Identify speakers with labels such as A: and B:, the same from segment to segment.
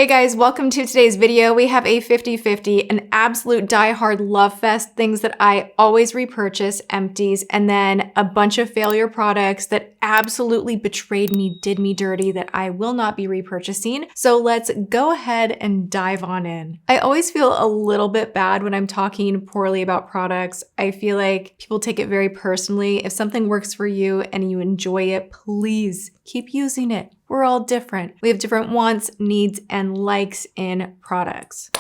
A: Hey guys, welcome to today's video. We have a 50-50, an absolute die-hard love fest, things that I always repurchase, empties, and then a bunch of failure products that absolutely betrayed me, did me dirty, that I will not be repurchasing. So let's go ahead and dive on in. I always feel a little bit bad when I'm talking poorly about products. I feel like people take it very personally. If something works for you and you enjoy it, please keep using it. We're all different. We have different wants, needs, and likes in products.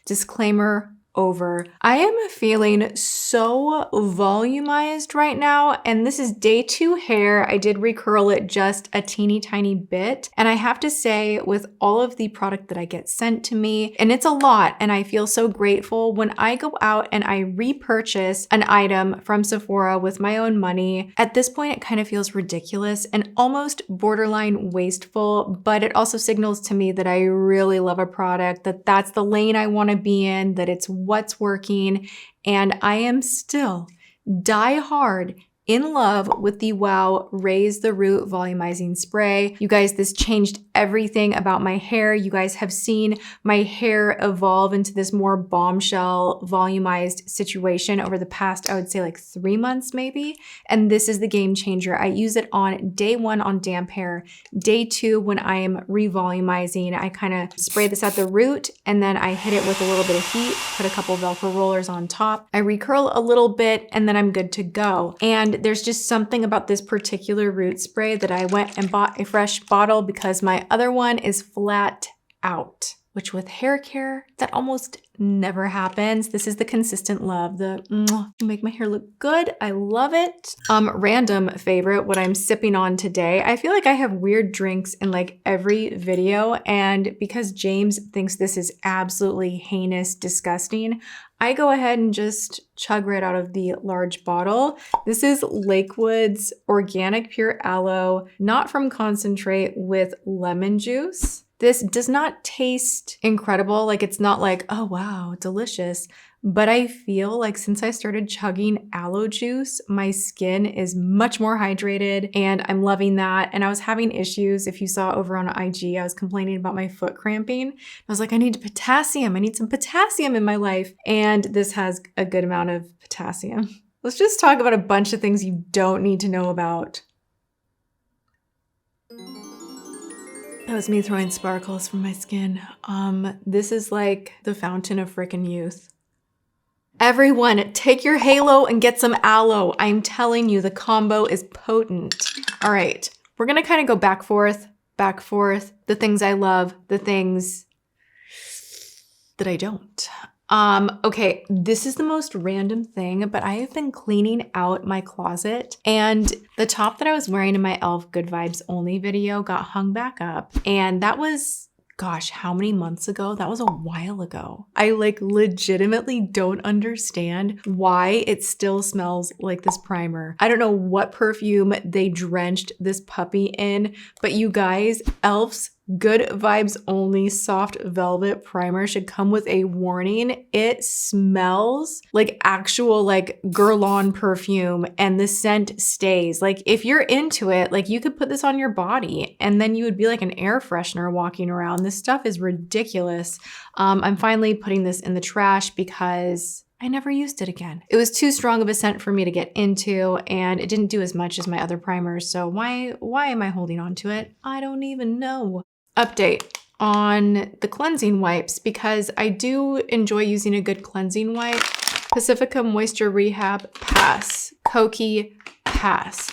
A: Disclaimer over. I am feeling so volumized right now, and this is day 2 hair. I did recurl it just a teeny tiny bit, and I have to say, with all of the product that I get sent to me, and it's a lot, and I feel so grateful when I go out and I repurchase an item from Sephora with my own money. At this point, it kind of feels ridiculous and almost borderline wasteful, but it also signals to me that I really love a product, that that's the lane I want to be in, that it's what's working, and I am still die hard in love with the Wow Raise the Root Volumizing Spray. You guys, this changed everything about my hair. You guys have seen my hair evolve into this more bombshell volumized situation over the past, I would say like 3 months maybe. And this is the game changer. I use it on day 1 on damp hair. Day 2 when I am revolumizing, I kind of spray this at the root and then I hit it with a little bit of heat, put a couple Velcro rollers on top. I recurl a little bit and then I'm good to go. And there's just something about this particular root spray that I went and bought a fresh bottle because my other one is flat out, which with hair care, that almost never happens. This is the consistent love, the make my hair look good. I love it. Random favorite, what I'm sipping on today. I feel like I have weird drinks in like every video, and because James thinks this is absolutely heinous, disgusting, I go ahead and just chug right out of the large bottle. This is Lakewood's Organic Pure Aloe, not from concentrate, with lemon juice. This does not taste incredible. Like, it's not like, oh wow, delicious. But I feel like since I started chugging aloe juice, my skin is much more hydrated and I'm loving that. And I was having issues. If you saw over on IG, I was complaining about my foot cramping. I was like, I need potassium. I need some potassium in my life. And this has a good amount of potassium. Let's just talk about a bunch of things you don't need to know about. That was me throwing sparkles from my skin. This is like the fountain of frickin' youth. Everyone, take your halo and get some aloe. I'm telling you, the combo is potent. All right, we're gonna kind of go back, forth, the things I love, the things that I don't. Okay, this is the most random thing, but I have been cleaning out my closet and the top that I was wearing in my e.l.f. Good Vibes Only video got hung back up, and that was, gosh, how many months ago? That was a while ago. I like legitimately don't understand why it still smells like this primer. I don't know what perfume they drenched this puppy in, but you guys, e.l.f.'s Good Vibes Only Soft Velvet Primer should come with a warning. It smells like actual like Guerlain perfume and the scent stays. Like if you're into it, like you could put this on your body and then you would be like an air freshener walking around. This stuff is ridiculous. I'm finally putting this in the trash because I never used it again. It was too strong of a scent for me to get into, and it didn't do as much as my other primers. So why am I holding on to it? I don't even know. Update on the cleansing wipes, because I do enjoy using a good cleansing wipe. Pacifica Moisture Rehab, pass. Koki, pass.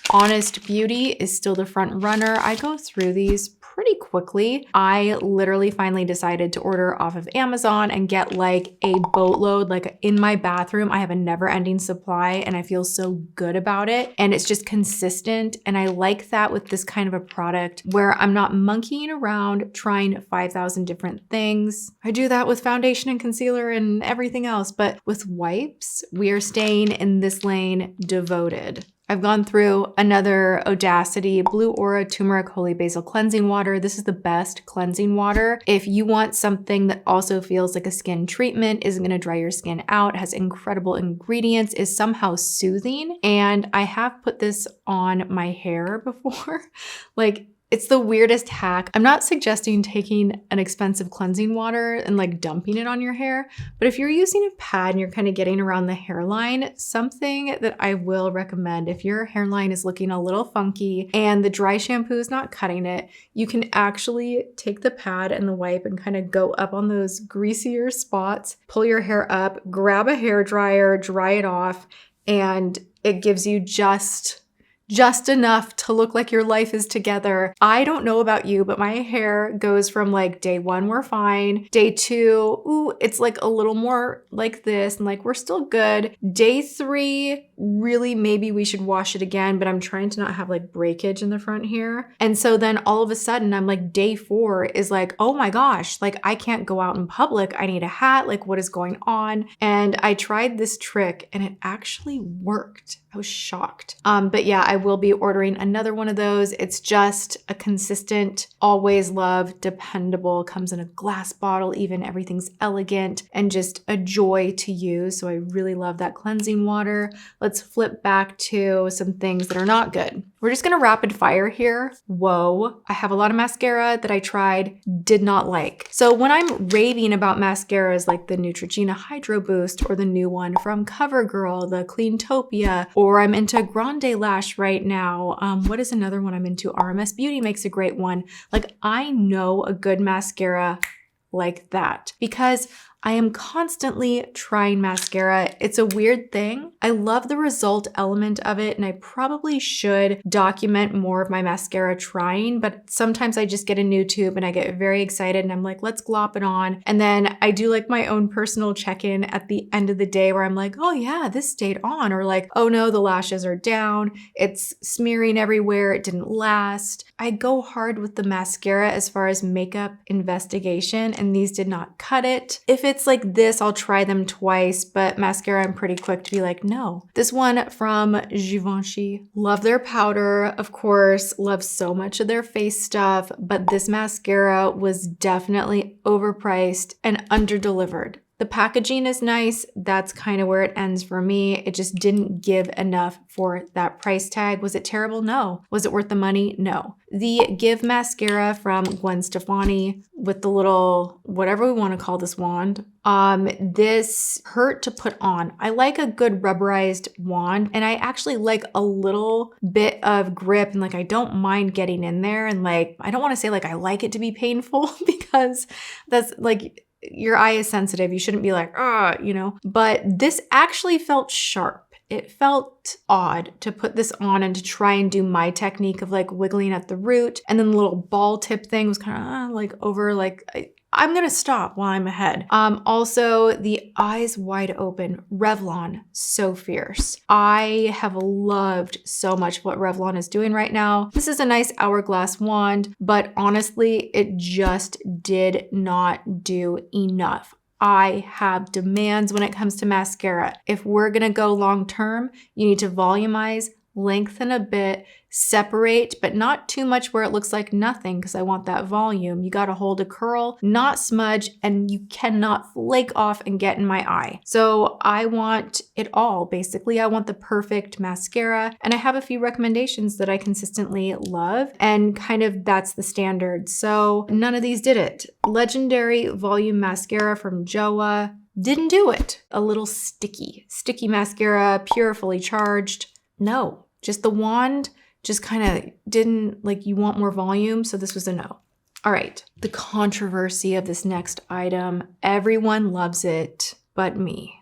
A: Honest Beauty is still the front runner. I go through these pretty quickly. I literally finally decided to order off of Amazon and get like a boatload. Like in my bathroom, I have a never-ending supply and I feel so good about it. And it's just consistent. And I like that with this kind of a product where I'm not monkeying around trying 5,000 different things. I do that with foundation and concealer and everything else. But with wipes, we are staying in this lane, devoted. I've gone through another Audacity Blue Aura Turmeric Holy Basil Cleansing Water. This is the best cleansing water. If you want something that also feels like a skin treatment, isn't gonna dry your skin out, has incredible ingredients, is somehow soothing, and I have put this on my hair before. Like, It's the weirdest hack. I'm not suggesting taking an expensive cleansing water and like dumping it on your hair, but if you're using a pad and you're kind of getting around the hairline, something that I will recommend if your hairline is looking a little funky and the dry shampoo is not cutting it, you can actually take the pad and the wipe and kind of go up on those greasier spots, pull your hair up, grab a hair dryer, dry it off, and it gives you just enough to look like your life is together. I don't know about you, but my hair goes from like day 1, we're fine. Day 2, ooh, it's like a little more like this and like we're still good. Day 3, really maybe we should wash it again, but I'm trying to not have like breakage in the front here. And so then all of a sudden I'm like day 4 is like, oh my gosh, like I can't go out in public. I need a hat. Like what is going on? And I tried this trick and it actually worked. I was shocked. But yeah, I will be ordering another one of those. It's just a consistent, always love, dependable, comes in a glass bottle, even everything's elegant and just a joy to use. So I really love that cleansing water. Let's flip back to some things that are not good. We're just gonna rapid fire here. Whoa, I have a lot of mascara that I tried, did not like. So when I'm raving about mascaras like the Neutrogena Hydro Boost or the new one from CoverGirl, the Cleantopia, or I'm into Grande Lash right now. What is another one I'm into? RMS Beauty makes a great one. Like I know a good mascara like that because I am constantly trying mascara. It's a weird thing. I love the result element of it and I probably should document more of my mascara trying, but sometimes I just get a new tube and I get very excited and I'm like, let's glop it on. And then I do like my own personal check-in at the end of the day where I'm like, oh yeah, this stayed on, or like, oh no, the lashes are down. It's smearing everywhere. It didn't last. I go hard with the mascara as far as makeup investigation and these did not cut it. If it's like this, I'll try them twice, but mascara, I'm pretty quick to be like, no. This one from Givenchy, love their powder, of course, love so much of their face stuff, but this mascara was definitely overpriced and underdelivered. The packaging is nice. That's kind of where it ends for me. It just didn't give enough for that price tag. Was it terrible? No. Was it worth the money? No. The Give mascara from Gwen Stefani with the little, whatever we want to call this wand, this hurt to put on. I like a good rubberized wand and I actually like a little bit of grip and like I don't mind getting in there and like, I don't want to say like I like it to be painful because that's like, your eye is sensitive. You shouldn't be like, you know, but this actually felt sharp. It felt odd to put this on and to try and do my technique of like wiggling at the root. And then the little ball tip thing was kind of like over, like, I'm gonna stop while I'm ahead. Also, the Eyes Wide Open Revlon, so fierce. I have loved so much what Revlon is doing right now. This is a nice hourglass wand, but honestly, it just did not do enough. I have demands when it comes to mascara. If we're gonna go long term, you need to volumize, lengthen a bit, separate, but not too much where it looks like nothing because I want that volume. You gotta hold a curl, not smudge, and you cannot flake off and get in my eye. So I want it all, basically. I want the perfect mascara, and I have a few recommendations that I consistently love, and kind of that's the standard. So none of these did it. Legendary Volume Mascara from Joa, didn't do it. A little sticky mascara, pure, fully charged. No, just the wand just kind of didn't, like, you want more volume, so this was a no. All right, the controversy of this next item. Everyone loves it, but me.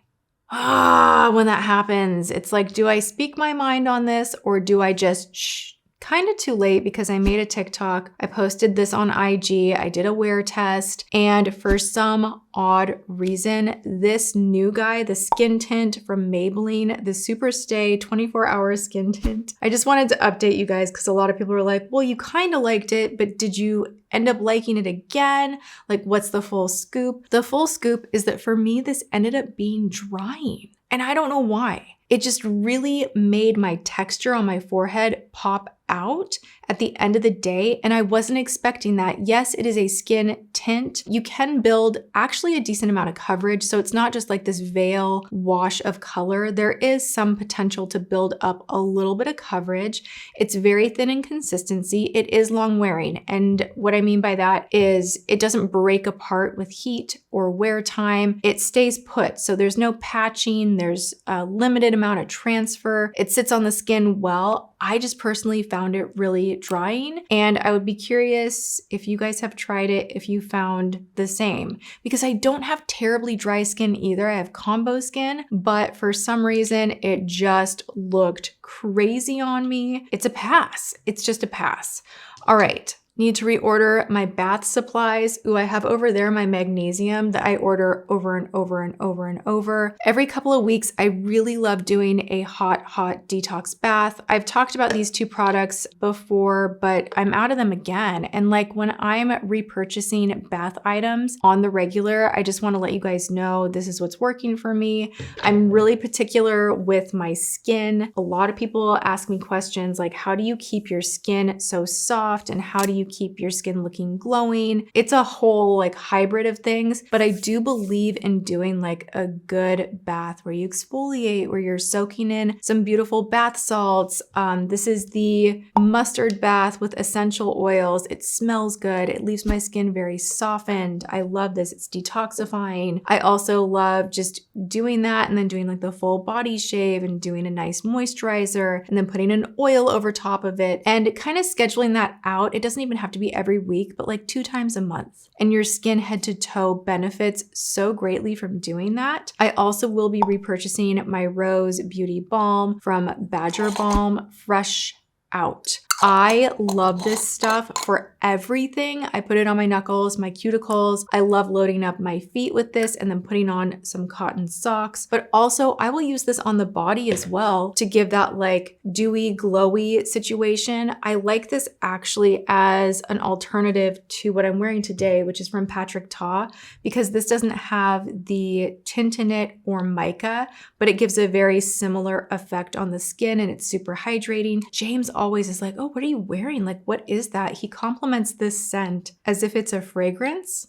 A: When that happens, it's like, do I speak my mind on this or do I just shh? Kind of too late because I made a TikTok. I posted this on IG. I did a wear test. And for some odd reason, this new guy, the skin tint from Maybelline, the Super Stay 24-hour skin tint. I just wanted to update you guys because a lot of people were like, well, you kind of liked it, but did you end up liking it again? Like, what's the full scoop? The full scoop is that for me, this ended up being drying. And I don't know why. it just really made my texture on my forehead pop out at the end of the day, and I wasn't expecting that. Yes, it is a skin tint. You can build actually a decent amount of coverage, so it's not just like this veil wash of color. There is some potential to build up a little bit of coverage. It's very thin in consistency. It is long wearing, and what I mean by that is it doesn't break apart with heat or wear time. It stays put, so there's no patching, there's a limited amount of transfer. It sits on the skin well. I just personally found it really drying, and I would be curious if you guys have tried it, if you found the same, because I don't have terribly dry skin either. I have combo skin, but for some reason it just looked crazy on me. It's a pass. It's just a pass. All right. Need to reorder my bath supplies. Ooh, I have over there my magnesium that I order over and over and over and over. Every couple of weeks, I really love doing a hot detox bath. I've talked about these two products before, but I'm out of them again. And like when I'm repurchasing bath items on the regular, I just want to let you guys know this is what's working for me. I'm really particular with my skin. A lot of people ask me questions like, how do you keep your skin so soft, and how do you keep your skin looking glowing? It's a whole like hybrid of things, but I do believe in doing like a good bath where you exfoliate, where you're soaking in some beautiful bath salts. This is the mustard bath with essential oils. It smells good. It leaves my skin very softened. I love this. It's detoxifying. I also love just doing that and then doing like the full body shave and doing a nice moisturizer and then putting an oil over top of it and kind of scheduling that out. It doesn't even have to be every week, but like 2 times a month. And your skin head to toe benefits so greatly from doing that. I also will be repurchasing my Rose Beauty Balm from Badger Balm Fresh Out. I love this stuff for everything. I put it on my knuckles, my cuticles. I love loading up my feet with this and then putting on some cotton socks. But also I will use this on the body as well to give that like dewy, glowy situation. I like this actually as an alternative to what I'm wearing today, which is from Patrick Ta, because this doesn't have the tint in it or mica, but it gives a very similar effect on the skin and it's super hydrating. James always is like, oh, what are you wearing? Like, what is that? He compliments this scent as if it's a fragrance.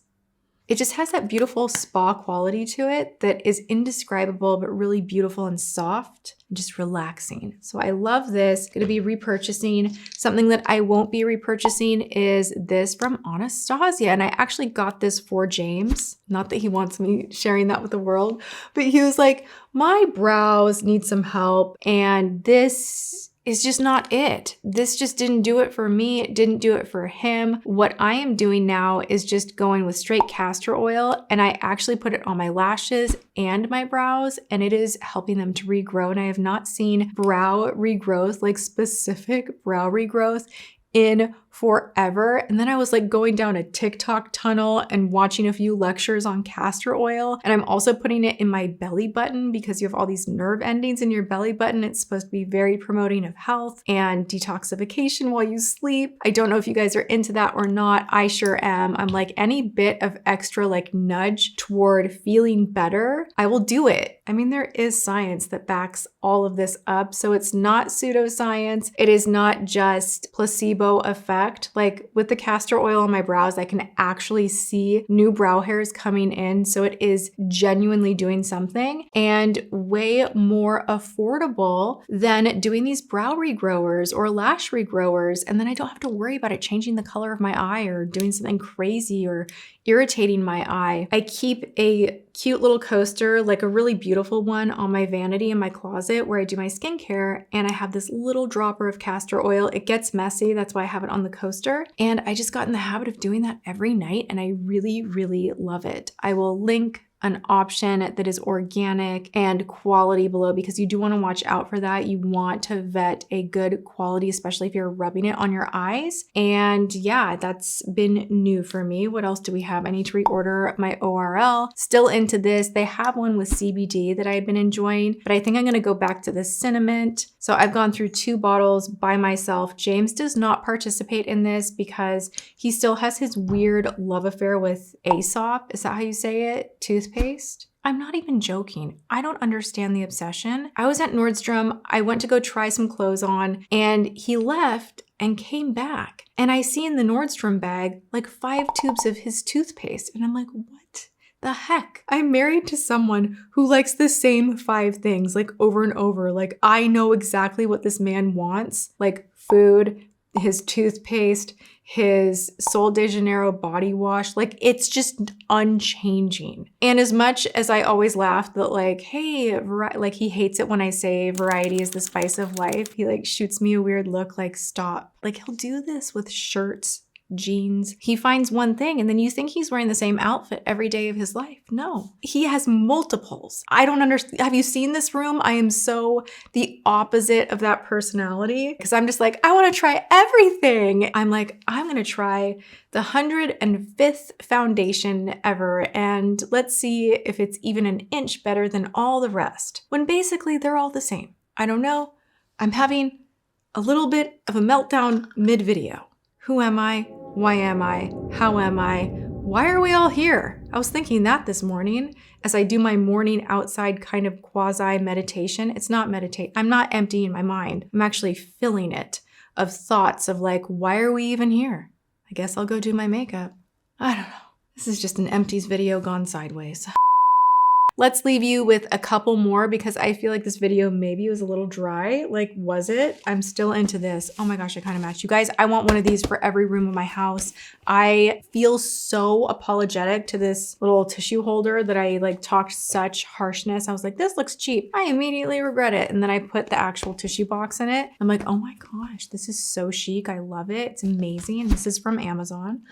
A: It just has that beautiful spa quality to it that is indescribable, but really beautiful and soft and just relaxing. So I love this. Going to be repurchasing. Something that I won't be repurchasing is this from Anastasia. And I actually got this for James. Not that he wants me sharing that with the world, but he was like, my brows need some help. And this is just not it. This just didn't do it for me. It didn't do it for him. What I am doing now is just going with straight castor oil, and I actually put it on my lashes and my brows, and it is helping them to regrow. And I have not seen brow regrowth, like specific brow regrowth, in forever. And then I was like going down a TikTok tunnel and watching a few lectures on castor oil. And I'm also putting it in my belly button because you have all these nerve endings in your belly button. It's supposed to be very promoting of health and detoxification while you sleep. I don't know if you guys are into that or not. I sure am. I'm like, any bit of extra like nudge toward feeling better, I will do it. I mean, there is science that backs all of this up. So it's not pseudoscience. It is not just placebo effect. Like with the castor oil on my brows, I can actually see new brow hairs coming in. So it is genuinely doing something and way more affordable than doing these brow regrowers or lash regrowers. And then I don't have to worry about it changing the color of my eye or doing something crazy or irritating my eye. I keep a cute little coaster, like a really beautiful one, on my vanity in my closet where I do my skincare, and I have this little dropper of castor oil. It gets messy, that's why I have it on the coaster, and I just got in the habit of doing that every night, and I really, really love it. I will link an option that is organic and quality below because you do want to watch out for that. You want to vet a good quality, especially if you're rubbing it on your eyes. And yeah, that's been new for me. What else do we have? I need to reorder my ORL. Still into this. They have one with CBD that I've been enjoying, but I think I'm going to go back to the cinnamon. So I've gone through 2 bottles by myself. James does not participate in this because he still has his weird love affair with Aesop. Is that how you say it? Toothpaste? I'm not even joking. I don't understand the obsession. I was at Nordstrom. I went to go try some clothes on and he left and came back. And I see in the Nordstrom bag like 5 tubes of his toothpaste. And I'm like, what the heck? I'm married to someone who likes the same 5 things like over and over. Like I know exactly what this man wants, like food, his toothpaste, his Sol de Janeiro body wash. Like it's just unchanging. And as much as I always laugh that like, hey, like he hates it when I say variety is the spice of life. He like shoots me a weird look like, stop. Like he'll do this with shirts, jeans. He finds one thing and then you think he's wearing the same outfit every day of his life. No, he has multiples. I don't understand. Have you seen this room? I am so the opposite of that personality because I'm just like, I want to try everything. I'm like, I'm going to try the 105th foundation ever and let's see if it's even an inch better than all the rest. When basically they're all the same. I don't know. I'm having a little bit of a meltdown mid-video. Who am I? Why am I? How am I? Why are we all here? I was thinking that this morning as I do my morning outside kind of quasi meditation. It's not meditate. I'm not emptying my mind. I'm actually filling it of thoughts of like, why are we even here? I guess I'll go do my makeup. I don't know. This is just an empties video gone sideways. Let's leave you with a couple more because I feel like this video maybe was a little dry. Like, was it? I'm still into this. Oh my gosh, I kind of match. You guys, I want one of these for every room of my house. I feel so apologetic to this little tissue holder that I like talked such harshness. I was like, this looks cheap. I immediately regret it. And then I put the actual tissue box in it. I'm like, oh my gosh, this is so chic. I love it. It's amazing. This is from Amazon.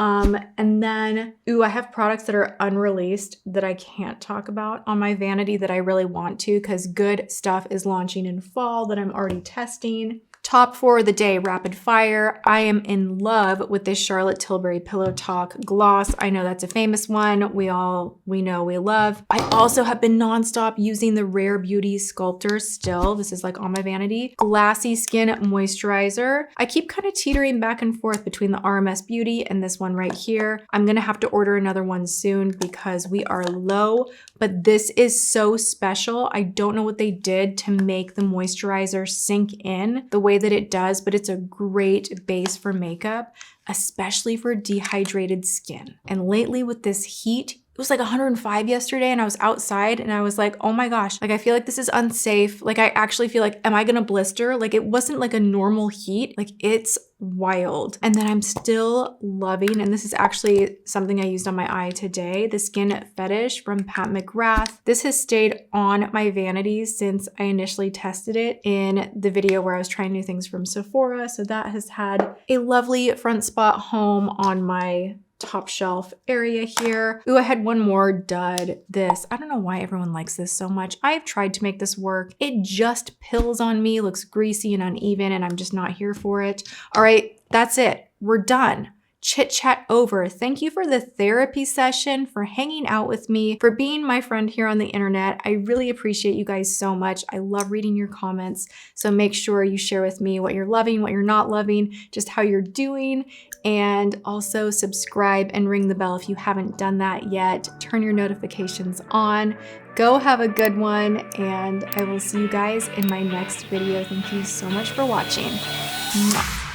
A: And then, I have products that are unreleased that I can't talk about on my vanity that I really want to because good stuff is launching in fall that I'm already testing. Top 4 of the day, rapid fire. I am in love with this Charlotte Tilbury Pillow Talk gloss. I know that's a famous one. We know, we love. I also have been nonstop using the Rare Beauty Sculptor still. This is like on my vanity. Glassy Skin Moisturizer. I keep kind of teetering back and forth between the RMS Beauty and this one right here. I'm gonna have to order another one soon because we are low, but this is so special. I don't know what they did to make the moisturizer sink in the way that it does, but it's a great base for makeup, especially for dehydrated skin. And lately with this heat, it was like 105 yesterday and I was outside and I was like, oh my gosh, like I feel like this is unsafe. Like I actually feel like, am I gonna blister? Like it wasn't like a normal heat. Like it's wild. And then I'm still loving, and this is actually something I used on my eye today, the Skin Fetish from Pat McGrath. This has stayed on my vanity since I initially tested it in the video where I was trying new things from Sephora. So that has had a lovely front spot home on my top shelf area here. I had one more dud. This, I don't know why everyone likes this so much. I've tried to make this work. It just pills on me, looks greasy and uneven, and I'm just not here for it. All right, that's it. We're done. Chit chat over. Thank you for the therapy session, for hanging out with me, for being my friend here on the internet. I really appreciate you guys so much. I love reading your comments. So make sure you share with me what you're loving, what you're not loving, just how you're doing, and also subscribe and ring the bell if you haven't done that yet. Turn your notifications on. Go have a good one, and I will see you guys in my next video. Thank you so much for watching. Mwah.